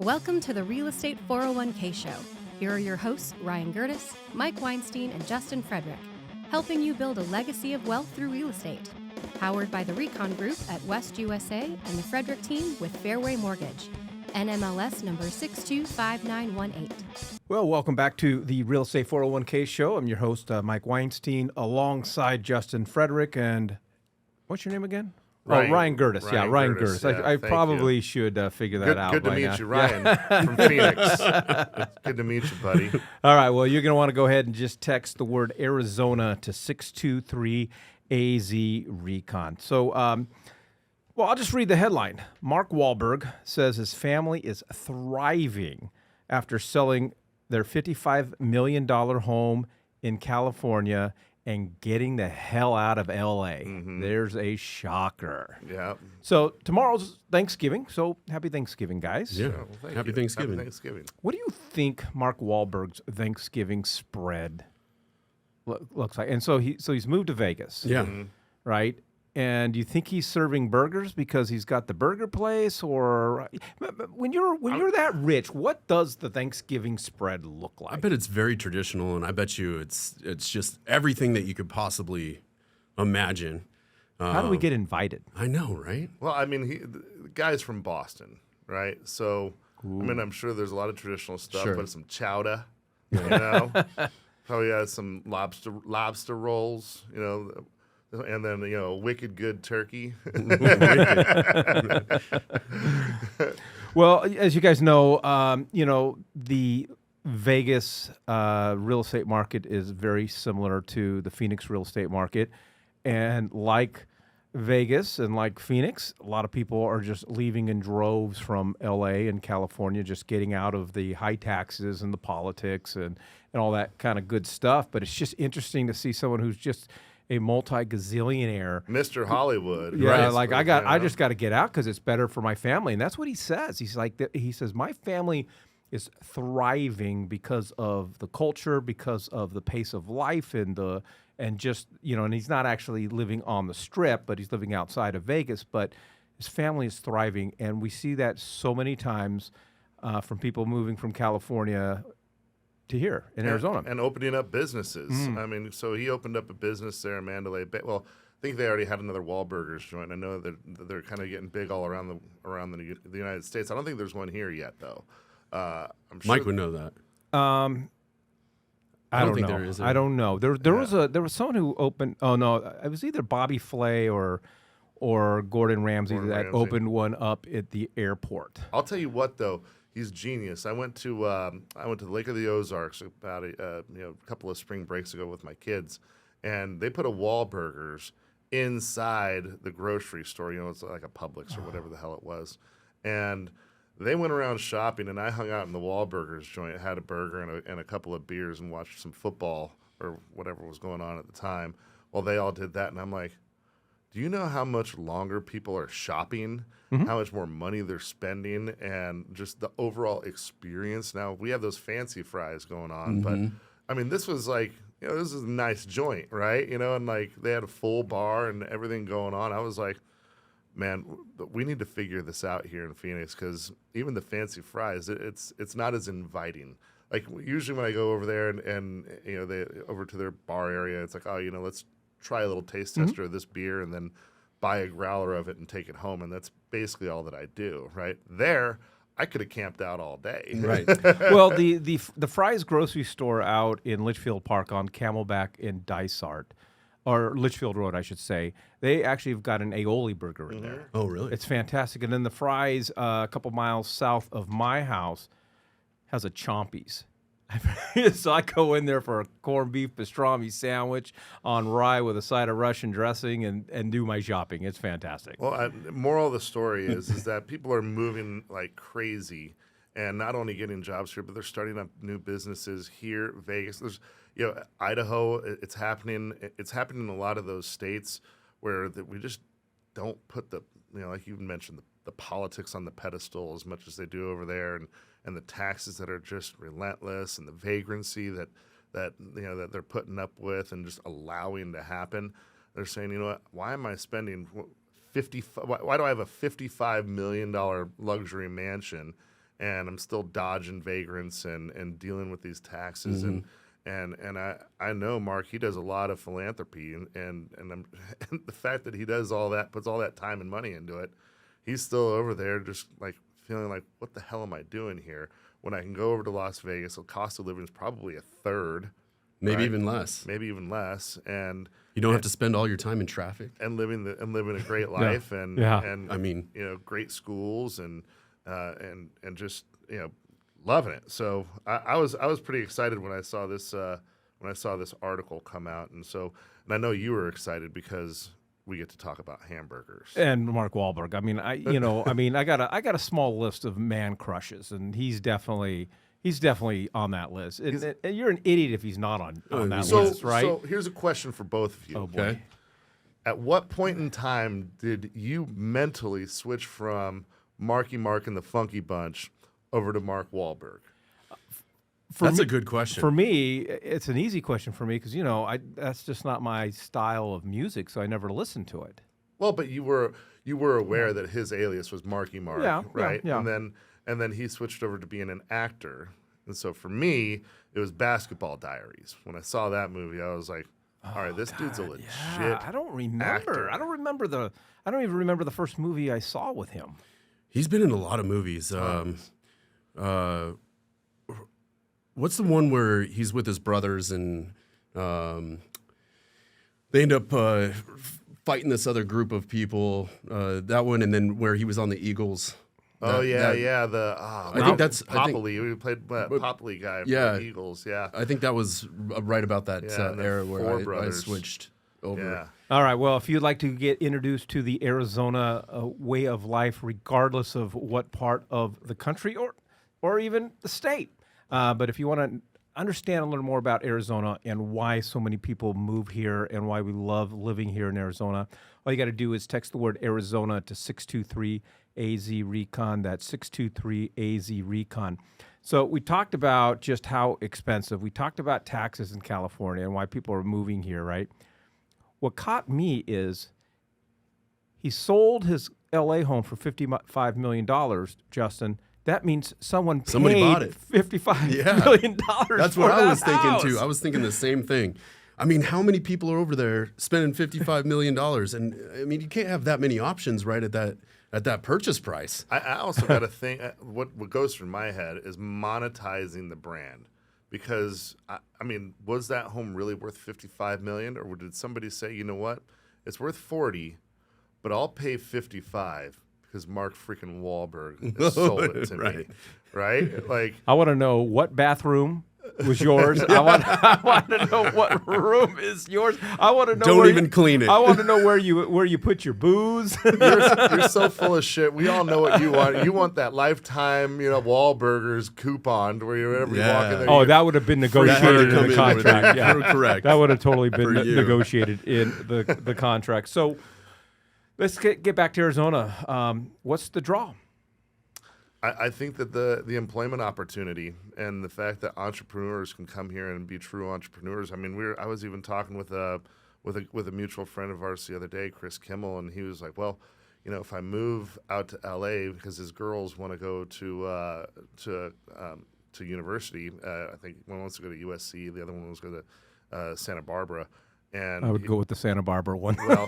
Welcome to the Real Estate 401k Show. Here are your hosts, Ryan Gerdes, Mike Weinstein, and Justin Frederick, helping you build a legacy of wealth through real estate. Powered by the Recon Group at West USA and the Frederick team with Fairway Mortgage. NMLS number 625918. Well, welcome back to the Real Estate 401k Show. I'm your host, Mike Weinstein, alongside Justin Frederick and what's your name again? Ryan Gerdes. Ryan Gerdes. Yeah, I probably should figure that out. Good to meet you, Ryan, from Phoenix. Good to meet you, buddy. All right. Well, you're going to want to go ahead and just text the word Arizona to 623-AZ-RECON. So, well, I'll just read the headline. Mark Wahlberg says his family is thriving after selling their $55 million home in California and getting the hell out of L.A. Mm-hmm. There's a shocker. Yeah. So tomorrow's Thanksgiving. So happy Thanksgiving, guys. Yeah. Well, happy Thanksgiving. Happy Thanksgiving. What do you think Mark Wahlberg's Thanksgiving spread looks like? And so he's moved to Vegas. Yeah. Mm-hmm. Right? And do you think he's serving burgers because he's got the burger place, or when you're that rich, what does the Thanksgiving spread look like? I bet it's very traditional, and I bet you it's just everything that you could possibly imagine. How do we get invited? I know, right? Well, I mean, the guy's from Boston, right? So, I mean, I'm sure there's a lot of traditional stuff, Sure. but some chowder, you know, probably has some lobster rolls, you know. And then, you know, wicked good turkey. Well, as you guys know, the Vegas real estate market is very similar to the Phoenix real estate market. And like Vegas and like Phoenix, a lot of people are just leaving in droves from L.A. and California, just getting out of the high taxes and the politics and all that kind of good stuff. But it's just interesting to see someone who's just a multi-gazillionaire. Mr. Hollywood. Yeah, right? like I just got to get out because it's better for my family. And that's what he says. He says, my family is thriving because of the culture, because of the pace of life and just, you know, and he's not actually living on the Strip, but he's living outside of Vegas, but his family is thriving. And we see that so many times from people moving from California to here in Arizona. And opening up businesses. I mean, so he opened up a business there in Mandalay Bay. Well, I think they already had another Wahlburgers joint. I know that they're kind of getting big all around the United States. I don't think there's one here yet, though. I'm sure Mike would know that. I don't think know. there is. I don't know. There was someone who opened. Oh no, it was either Bobby Flay or Gordon Ramsay that opened one up at the airport. I'll tell you what, though. He's genius. I went to the Lake of the Ozarks about a couple of spring breaks ago with my kids, and they put a Wahlburgers inside the grocery store. You know, it's like a Publix or whatever the hell it was, and they went around shopping, and I hung out in the Wahlburgers joint, had a burger and a couple of beers, and watched some football or whatever was going on at the time. Well, they all did that, and I'm like, do you know how much longer people are shopping? Mm-hmm. How much more money they're spending, and just the overall experience. Now, we have those fancy fries going on, but I mean, this was like, you know, this is a nice joint, right? You know, and like they had a full bar and everything going on. I was like, man, we need to figure this out here in Phoenix, because even the fancy fries, it's not as inviting. Like usually when I go over there and you know, they over to their bar area, it's like, oh, you know, let's try a little taste tester of this beer and then buy a growler of it and take it home, and that's basically all that I do. Right there, I could have camped out all day. Right. Well, the Fry's grocery store out in Litchfield Park on Camelback in Dysart, or Litchfield Road, I should say, they actually have got an aioli burger in there. Oh, really? It's fantastic. And then the Fry's, a couple miles south of my house, has a Chompies. So I go in there for a corned beef pastrami sandwich on rye with a side of Russian dressing and do my shopping. It's fantastic. Well, moral of the story is that people are moving like crazy, and not only getting jobs here, but they're starting up new businesses here. Vegas, there's, you know, Idaho. It's happening. It's happening in a lot of those states where we just don't put the, you know, like you mentioned, the politics on the pedestal as much as they do over there, and the taxes that are just relentless, and the vagrancy that you know that they're putting up with and just allowing to happen. They're saying, you know what? Why am I spending why do I have a $55 million luxury mansion and I'm still dodging vagrants and dealing with these taxes and I know Mark, he does a lot of philanthropy and and the fact that he does all that, puts all that time and money into it, he's still over there just like feeling like, what the hell am I doing here when I can go over to Las Vegas? The cost of living is probably a third, Maybe right? even less. Maybe even less, and You don't have to spend all your time in traffic. and living a great life and I mean, great schools and just loving it. So I was pretty excited when I saw this article come out, and I know you were excited because we get to talk about hamburgers And Mark Wahlberg. I mean, I got a small list of man crushes, and he's definitely on that list. And you're an idiot if he's not on that list, right? So here's a question for both of you. Oh, boy. okay. At what point in time did you mentally switch from Marky Mark and the Funky Bunch over to Mark Wahlberg? That's a good question. For me, it's an easy question for me because that's just not my style of music, so I never listened to it. Well, but you were aware that his alias was Marky Mark, right? Yeah. And then he switched over to being an actor. And so for me, it was Basketball Diaries. When I saw that movie, I was like, all right, this dude's a legit. Yeah, I don't remember. actor. I don't even remember the first movie I saw with him. He's been in a lot of movies. What's the one where he's with his brothers and they end up fighting this other group of people? That one, and then where he was on the Eagles. I think that's- I think- Popley. We played Popley guy for Yeah. the Eagles. Yeah. I think that was right about that Yeah, the era Four where I Brothers. switched over. Yeah. All right. Well, if you'd like to get introduced to the Arizona way of life, regardless of what part of the country or even the state, but if you want to understand a little more about Arizona and why so many people move here and why we love living here in Arizona, all you got to do is text the word Arizona to 623-AZ-RECON. That's 623-AZ-RECON. So we talked about just how expensive. We talked about taxes in California and why people are moving here, right? What caught me is he sold his L.A. home for $55 million, Justin. That means somebody paid bought it. $55 million. That's for what I that was thinking house. too. I was thinking the same thing. I mean, how many people are over there spending $55 million? And I mean, you can't have that many options right at that purchase price. I also got to think what goes through my head is monetizing the brand, because I mean, was that home really worth $55 million, or did somebody say, you know what, it's worth $40, but I'll pay $55 because Mark freaking Wahlberg sold it to me, right? Like, I want to know what bathroom was yours. I want to know what room is yours. I want to know. Don't even clean it. I want to know where you put your booze. you're so full of shit. We all know what you want. You want that lifetime, Wahlburgers coupon where you whenever you walk in there. Oh, that would have been negotiated in the contract. Yeah, correct. that would have totally been For you. negotiated in the contract. So let's get back to Arizona. What's the draw? I think that the employment opportunity and the fact that entrepreneurs can come here and be true entrepreneurs. I mean, I was even talking with a mutual friend of ours the other day, Chris Kimmel, and he was like, well, if I move out to LA because his girls want to go to university, I think one wants to go to USC, the other one wants to go to Santa Barbara. And I would go with the Santa Barbara one. Well,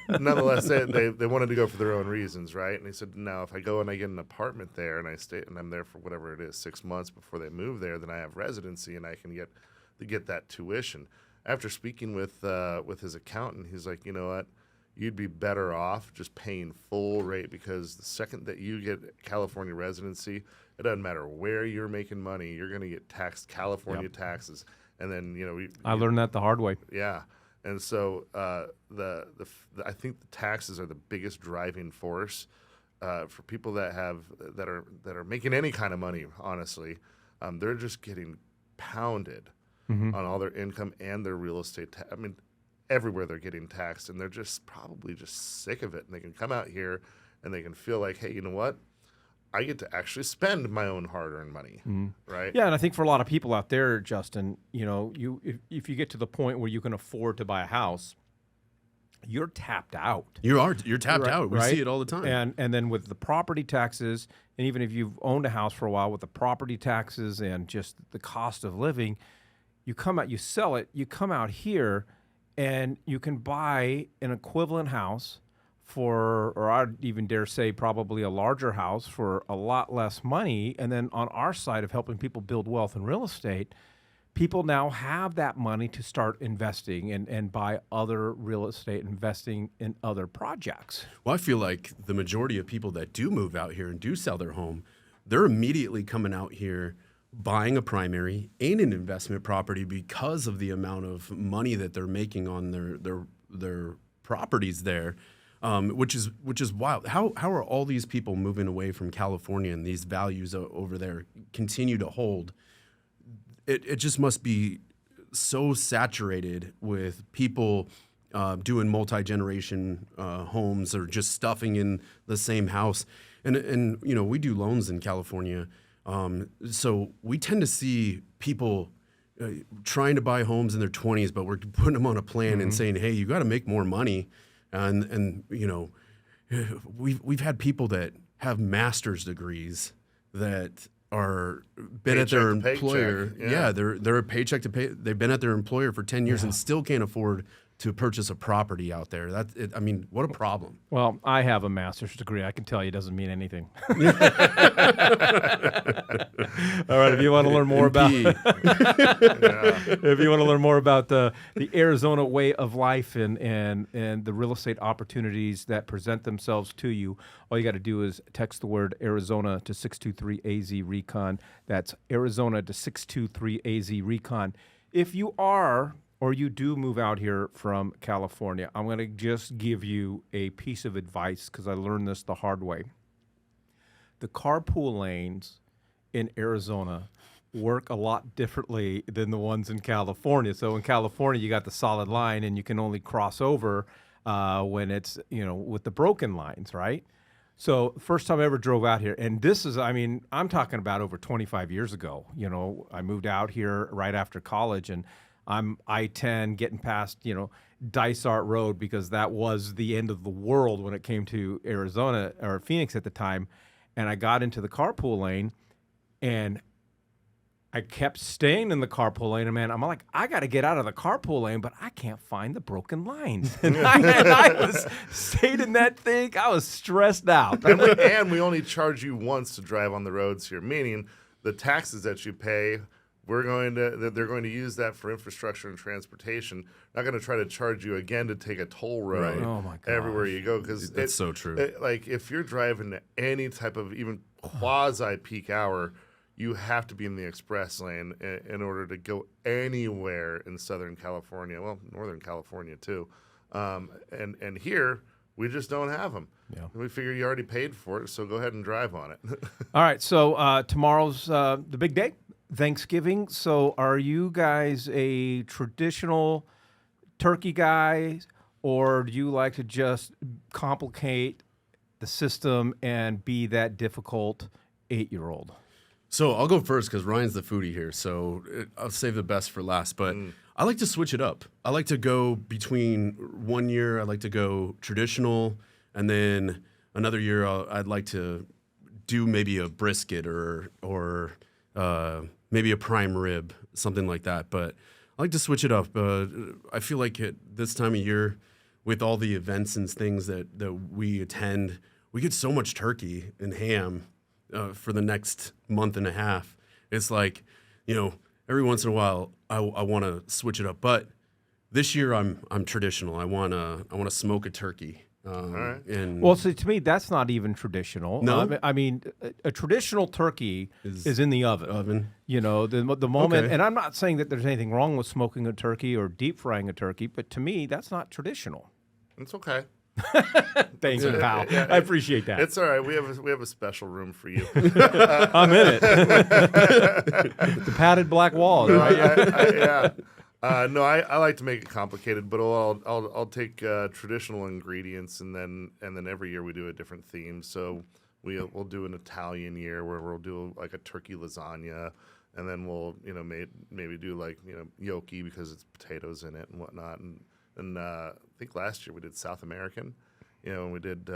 nonetheless, they wanted to go for their own reasons, right? And he said, now if I go and I get an apartment there and I stay and I'm there for whatever it is, 6 months before they move there, then I have residency and I can get that tuition. After speaking with his accountant, he's like, you know what? You'd be better off just paying full rate, because the second that you get California residency, it doesn't matter where you're making money, you're going to get taxed California taxes. And then I learned that the hard way. Yeah, and so I think the taxes are the biggest driving force for people that are making any kind of money. Honestly, they're just getting pounded on all their income and their real estate. I mean, everywhere they're getting taxed, and they're just probably just sick of it. And they can come out here and they can feel like, hey, you know what? I get to actually spend my own hard-earned money, right? Yeah, and I think for a lot of people out there, Justin, if you get to the point where you can afford to buy a house, you're tapped out. You're tapped out. We Right? see it all the time. And then with the property taxes, and even if you've owned a house for a while, with the property taxes and just the cost of living, you sell it, you come out here, and you can buy an equivalent house for, or I'd even dare say probably a larger house for a lot less money. And then on our side of helping people build wealth in real estate, people now have that money to start investing and buy other real estate, investing in other projects. Well, I feel like the majority of people that do move out here and do sell their home, they're immediately coming out here buying a primary and an investment property because of the amount of money that they're making on their properties there, which is wild. How are all these people moving away from California and these values over there continue to hold? It just must be so saturated with people doing multi-generation homes or just stuffing in the same house. And you know, we do loans in California. So we tend to see people trying to buy homes in their 20s, but we're putting them on a plan and saying, hey, you got to make more money. And you know, we've had people that have master's degrees that are been at their employer. Yeah, they're a paycheck to pay. They've been at their employer for 10 years and still can't afford to purchase a property out there. I mean, what a problem. Well, I have a master's degree. I can tell you it doesn't mean anything. All right, if you want to learn more about if you want to learn more about the Arizona way of life and the real estate opportunities that present themselves to you, all you got to do is text the word Arizona to 623-AZ-RECON. That's Arizona to 623-AZ-RECON. If you are or you do move out here from California, I'm going to just give you a piece of advice because I learned this the hard way. The carpool lanes in Arizona work a lot differently than the ones in California. So in California, you got the solid line and you can only cross over when it's, you know, with the broken lines, right? So first time I ever drove out here, and this is, I mean, I'm talking about over 25 years ago. You know, I moved out here right after college, and I'm I-10 getting past, you know, Dysart Road because that was the end of the world when it came to Arizona or Phoenix at the time. And I got into the carpool lane and I kept staying in the carpool lane. And man, I'm like, I got to get out of the carpool lane, but I can't find the broken lines. And I was stayed in that thing. I was stressed out. And we only charge you once to drive on the roads here, meaning the taxes that you pay, they're going to use that for infrastructure and transportation. Not going to try to charge you again to take a toll road everywhere you go. Because that's so true. Like if you're driving any type of even quasi peak hour, you have to be in the express lane in order to go anywhere in Southern California. Well, Northern California too. And here we just don't have them. Yeah. We figure you already paid for it, so go ahead and drive on it. All right. So tomorrow's the big day. Thanksgiving. So are you guys a traditional turkey guy, or do you like to just complicate the system and be that difficult 8-year-old? So I'll go first because Ryan's the foodie here, so I'll save the best for last. But I like to switch it up. I like to go between 1 year, I like to go traditional, and then another year I'd like to do maybe a brisket or maybe a prime rib, something like that. But I like to switch it up. I feel like at this time of year, with all the events and things that we attend, we get so much turkey and ham for the next month and a half. It's like, you know, every once in a while, I want to switch it up. But this year, I'm traditional. I want to smoke a turkey. Right. Well, so to me, that's not even traditional. No? I mean, a traditional turkey is in the oven. You know, the moment, Okay. and I'm not saying that there's anything wrong with smoking a turkey or deep frying a turkey, but to me, that's not traditional. It's okay. Thanks, pal. I appreciate that. It's all right. We have a special room for you. I'm in it. The padded black walls, right? Yeah. No, I like to make it complicated, but I'll take traditional ingredients, and then every year we do a different theme. So we'll do an Italian year where we'll do like a turkey lasagna, and then we'll maybe do like gnocchi because it's potatoes in it and whatnot, and And I think last year we did South American. And we did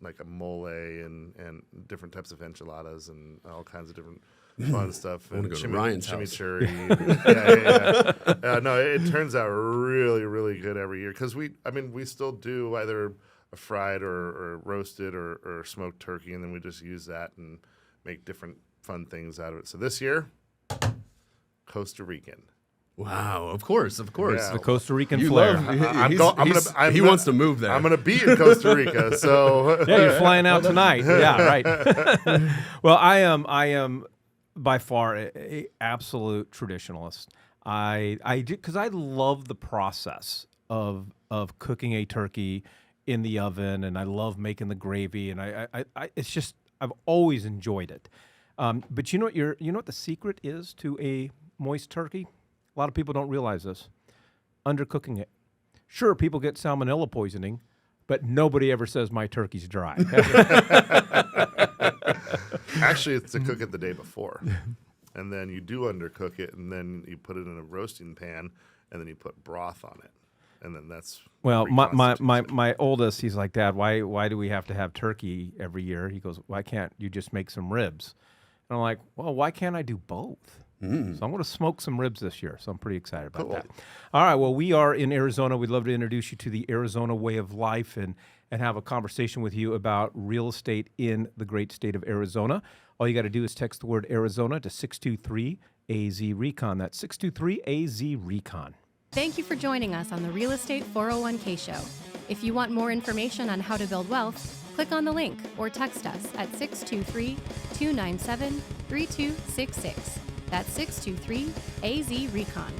like a mole and different types of enchiladas and all kinds of different fun stuff. I want to go to Ryan's house. Chimichurri. No, it turns out really, really good every year because we still do either a fried or roasted or smoked turkey, and then we just use that and make different fun things out of it. So this year, Costa Rican. Wow, of course. Yeah. The Costa Rican You flair. he wants to move there. I'm going to be in Costa Rica, so Yeah, you're flying out tonight. Yeah, right. Well, I am by far a absolute traditionalist. I do because I love the process of cooking a turkey in the oven, and I love making the gravy, and I it's just I've always enjoyed it. But you know what the secret is to a moist turkey? A lot of people don't realize this. Undercooking it. Sure, people get salmonella poisoning, but nobody ever says my turkey's dry. actually it's to cook it the day before. And then you do undercook it, and then you put it in a roasting pan, and then you put broth on it. And then that's well, my oldest, he's like, Dad, why do we have to have turkey every year? He goes, why can't you just make some ribs? And I'm like, well, why can't I do both? So I'm going to smoke some ribs this year. So I'm pretty excited about that. All right. Well, we are in Arizona. We'd love to introduce you to the Arizona way of life and have a conversation with you about real estate in the great state of Arizona. All you got to do is text the word Arizona to 623-AZ-RECON. That's 623-AZ-RECON. Thank you for joining us on the Real Estate 401k Show. If you want more information on how to build wealth, click on the link or text us at 623-297-3266. That's 623-AZ-RECON.